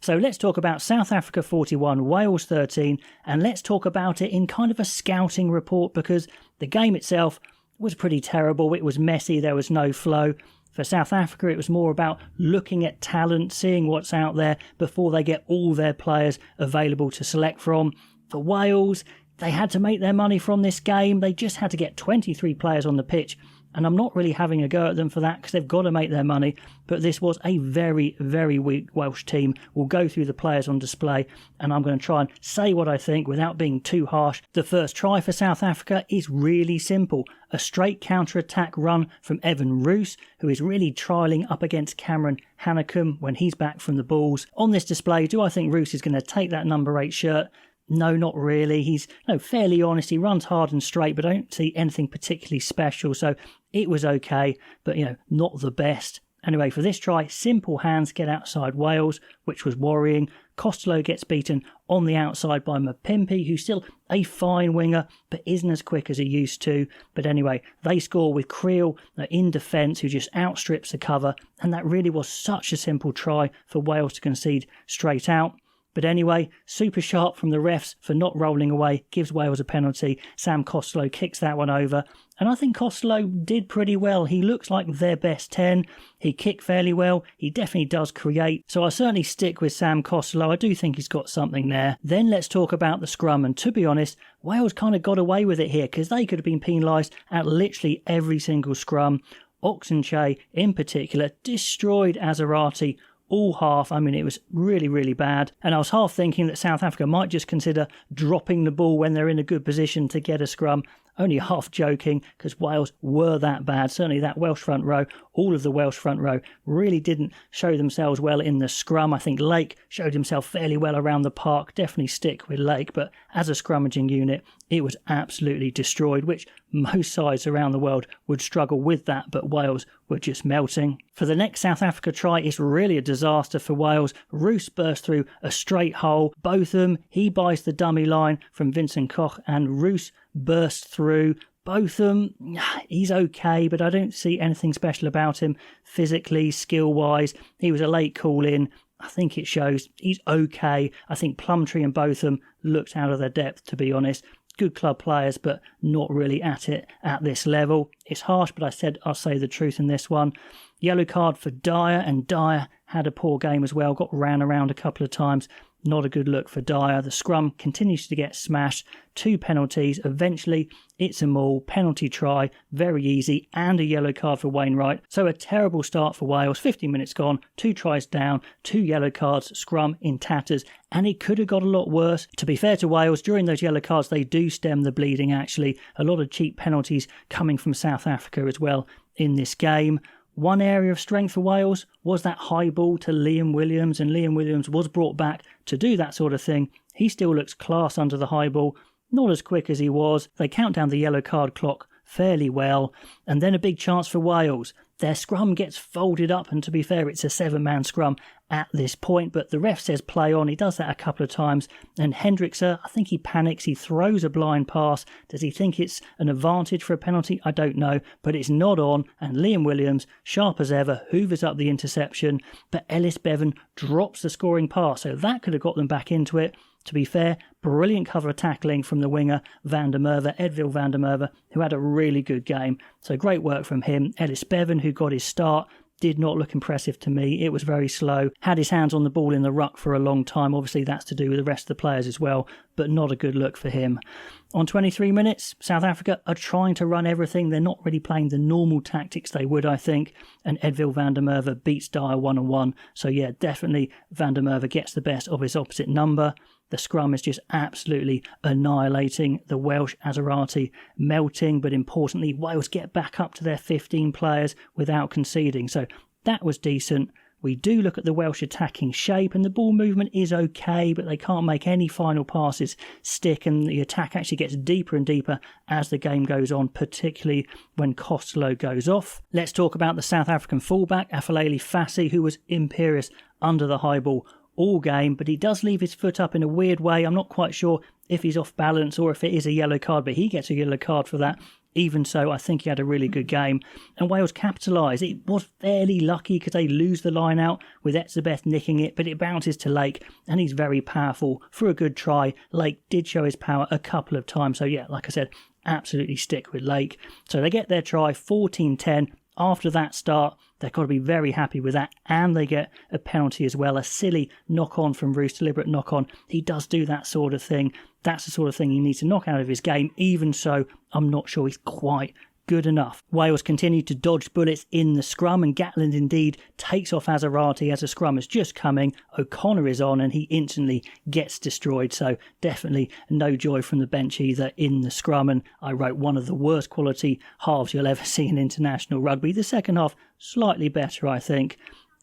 So let's talk about South Africa 41, Wales 13, and let's talk about it in kind of a scouting report, because the game itself was pretty terrible. It was messy, there was no flow. For South Africa, it was more about looking at talent, seeing what's out there before they get all their players available to select from. For Wales, they had to make their money from this game. They just had to get 23 players on the pitch. And I'm not really having a go at them for that, because they've got to make their money. But this was a very, very weak Welsh team. We'll go through the players on display, and I'm going to try and say what I think without being too harsh. The first try for South Africa is really simple. A straight counter-attack run from Evan Roos, who is really trialling up against Cameron Hanekom when he's back from the balls. On this display, do I think Roos is going to take that number 8 shirt? No, not really. He's fairly honest. He runs hard and straight, but I don't see anything particularly special. So it was okay, but, not the best. Anyway, for this try, simple hands get outside Wales, which was worrying. Costello gets beaten on the outside by Mapimpi, who's still a fine winger, but isn't as quick as he used to. But anyway, they score with Creel in defence, who just outstrips the cover. And that really was such a simple try for Wales to concede straight out. But anyway, super sharp from the refs for not rolling away, gives Wales a penalty. Sam Costello kicks that one over. And I think Costello did pretty well. He looks like their best 10. He kicked fairly well. He definitely does create. So I certainly stick with Sam Costello. I do think he's got something there. Then let's talk about the scrum. And to be honest, Wales kind of got away with it here, because they could have been penalised at literally every single scrum. Oxenche, in particular, destroyed Azarati all half. I mean, it was really, really bad. And I was half thinking that South Africa might just consider dropping the ball when they're in a good position to get a scrum. Only half joking, because Wales were that bad. Certainly that Welsh front row, all of the Welsh front row, really didn't show themselves well in the scrum. I think Lake showed himself fairly well around the park. Definitely stick with Lake, but as a scrummaging unit, it was absolutely destroyed, which most sides around the world would struggle with that, but Wales were just melting. For the next South Africa try, it's really a disaster for Wales. Roos burst through a straight hole. Botham, he buys the dummy line from Vincent Koch, and Roos burst through. Botham, he's okay, but I don't see anything special about him physically, skill-wise. He was a late call-in. I think it shows. He's okay. I think Plumtree and Botham looked out of their depth, to be honest. Good club players, but not really at it at this level. It's harsh, but I said I'll say the truth in this one. Yellow card for Dyer, and Dyer had a poor game as well. Got ran around a couple of times. Not a good look for Dyer. The scrum continues to get smashed. 2 penalties. Eventually, it's a maul. Penalty try. Very easy. And a yellow card for Wainwright. So a terrible start for Wales. 15 minutes gone. 2 tries down. 2 yellow cards. Scrum in tatters. And it could have got a lot worse. To be fair to Wales, during those yellow cards, they do stem the bleeding, actually. A lot of cheap penalties coming from South Africa as well in this game. One area of strength for Wales was that high ball to Liam Williams, and Liam Williams was brought back to do that sort of thing. He still looks class under the high ball, not as quick as he was. They count down the yellow card clock fairly well, and then a big chance for Wales. Their scrum gets folded up, and to be fair, it's a 7-man scrum at this point, but the ref says play on. He does that a couple of times, and Hendrickse, I think he panics. He throws a blind pass. Does he think it's an advantage for a penalty? I don't know, but it's not on, and Liam Williams, sharp as ever, hoovers up the interception, but Ellis Bevan drops the scoring pass, so that could have got them back into it. To be fair, brilliant cover tackling from the winger Van der Merwe, Edville Van der Merwe, who had a really good game. So great work from him. Ellis Bevan, who got his start, did not look impressive to me. It was very slow. Had his hands on the ball in the ruck for a long time. Obviously, that's to do with the rest of the players as well, but not a good look for him. On 23 minutes, South Africa are trying to run everything. They're not really playing the normal tactics they would, I think, and Edville Van der Merwe beats Dyer 1-on-1. So yeah, definitely Van der Merwe gets the best of his opposite number. The scrum is just absolutely annihilating the Welsh Azarati, melting, but importantly, Wales get back up to their 15 players without conceding. So that was decent. We do look at the Welsh attacking shape, and the ball movement is okay, but they can't make any final passes stick, and the attack actually gets deeper and deeper as the game goes on, particularly when Costello goes off. Let's talk about the South African fullback, Afalele Fassi, who was imperious under the high ball all game, but he does leave his foot up in a weird way. I'm not quite sure if he's off balance or if it is a yellow card, but he gets a yellow card for that. Even so, I think he had a really good game, and Wales capitalised. It was fairly lucky because they lose the line out with Etzebeth nicking it, but it bounces to Lake, and he's very powerful for a good try. Lake did show his power a couple of times, so yeah, like I said, absolutely stick with Lake. So they get their try, 14-10. After that start, they've got to be very happy with that, and they get a penalty as well, a silly knock-on from Roos, deliberate knock-on. He does do that sort of thing. That's the sort of thing he needs to knock out of his game. Even so, I'm not sure he's quite good enough. Wales continue to dodge bullets in the scrum, and Gatland indeed takes off Azarati as a scrum is just coming. O'Connor is on and he instantly gets destroyed, so definitely no joy from the bench either in the scrum. And I wrote one of the worst quality halves you'll ever see in international rugby. The second half slightly better, I think,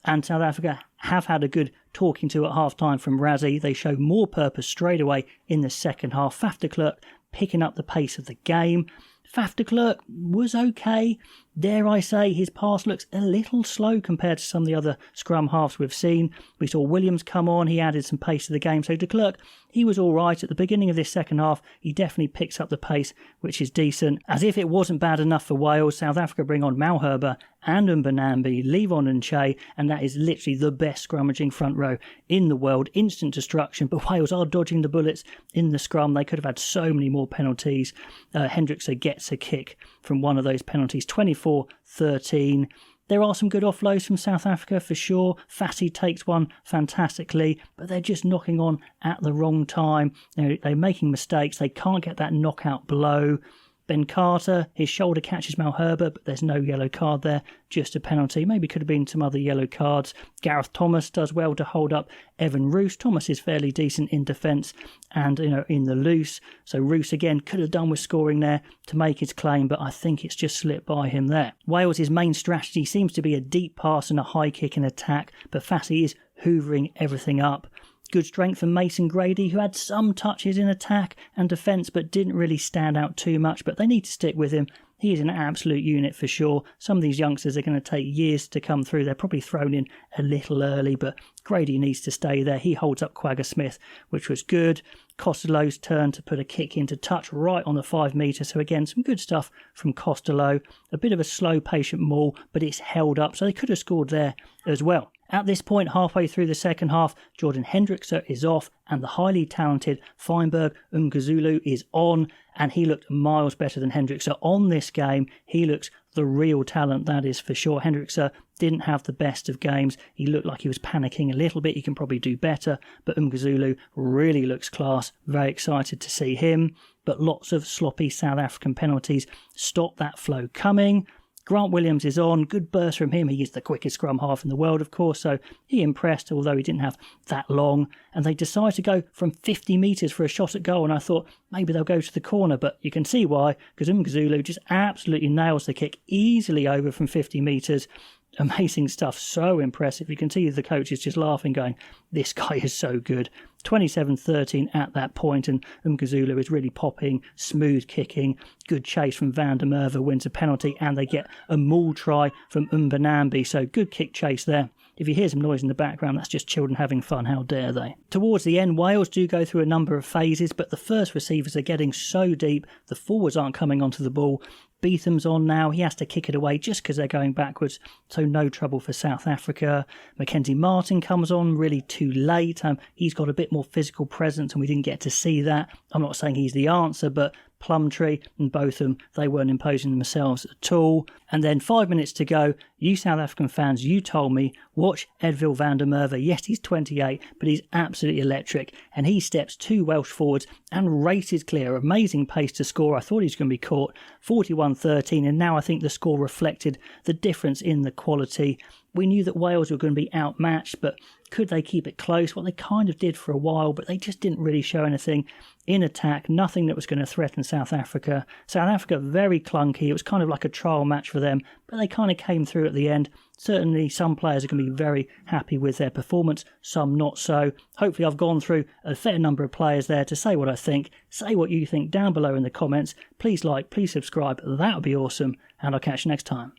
and South Africa have had a good talking to at half-time from Rassie. They show more purpose straight away in the second half. Faf de Klerk picking up the pace of the game. Faf de Klerk was okay. Dare I say, his pass looks a little slow compared to some of the other scrum halves we've seen. We saw Williams come on, he added some pace to the game. So de Klerk, he was all right. At the beginning of this second half, he definitely picks up the pace, which is decent. As if it wasn't bad enough for Wales, South Africa bring on Malherbe and Mbonambi, Levon and Che, and that is literally the best scrummaging front row in the world. Instant destruction, but Wales are dodging the bullets in the scrum. They could have had so many more penalties. Hendrickse gets a kick from one of those penalties, 24-13. There are some good offloads from South Africa for sure. Fassi takes one fantastically, but they're just knocking on at the wrong time. They're making mistakes. They can't get that knockout blow. Ben Carter, his shoulder catches Malherbe, but there's no yellow card there, just a penalty. Maybe could have been some other yellow cards. Gareth Thomas does well to hold up Evan Roos. Thomas is fairly decent in defence and in the loose. So Roos again could have done with scoring there to make his claim, but I think it's just slipped by him there. Wales' main strategy seems to be a deep pass and a high kick in attack, but Fassi is hoovering everything up. Good strength from Mason Grady, who had some touches in attack and defence but didn't really stand out too much, but they need to stick with him. He is an absolute unit for sure. Some of these youngsters are going to take years to come through. They're probably thrown in a little early, but Grady needs to stay there. He holds up Quagga Smith, which was good. Costello's turn to put a kick into touch right on the 5 metre. So again, some good stuff from Costello. A bit of a slow, patient maul, but it's held up. So they could have scored there as well. At this point, halfway through the second half, Jordan Hendrickse is off and the highly talented Feinberg Umgazulu is on, and he looked miles better than Hendrickse on this game. He looks the real talent, that is for sure. Hendrickse didn't have the best of games. He looked like he was panicking a little bit. He can probably do better, but Umgazulu really looks class. Very excited to see him, but lots of sloppy South African penalties stop that flow coming. Grant Williams is on. Good burst from him. He is the quickest scrum half in the world, of course, so he impressed, although he didn't have that long. And they decide to go from 50 metres for a shot at goal, and I thought maybe they'll go to the corner, but you can see why, because Umgazulu just absolutely nails the kick easily over from 50 metres. Amazing stuff, so impressive. You can see the coach is just laughing, going, this guy is so good. 27-13 at that point, and Umgazulu is really popping, smooth kicking, good chase from Van der Merwe, wins a penalty, and they get a maul try from Mbonambi, so good kick chase there. If you hear some noise in the background, that's just children having fun, how dare they. Towards the end, Wales do go through a number of phases, but the first receivers are getting so deep, the forwards aren't coming onto the ball. Beetham's on now, he has to kick it away just because they're going backwards, so no trouble for South Africa. Mackenzie Martin comes on really too late. He's got a bit more physical presence and we didn't get to see that. I'm not saying he's the answer, but Plumtree and Botham, they weren't imposing themselves at all. And then 5 minutes to go, you South African fans, you told me, watch Edville van der Merwe. Yes, he's 28, but he's absolutely electric. And he steps 2 Welsh forwards and races clear. Amazing pace to score. I thought he was going to be caught. 41-13, and now I think the score reflected the difference in the quality. We knew that Wales were going to be outmatched, but could they keep it close? Well, they kind of did for a while, but they just didn't really show anything in attack, nothing that was going to threaten South Africa. South Africa, very clunky. It was kind of like a trial match for them, but they kind of came through at the end. Certainly some players are going to be very happy with their performance, some not so. Hopefully I've gone through a fair number of players there to say what I think. Say what you think down below in the comments. Please like, please subscribe. That would be awesome, and I'll catch you next time.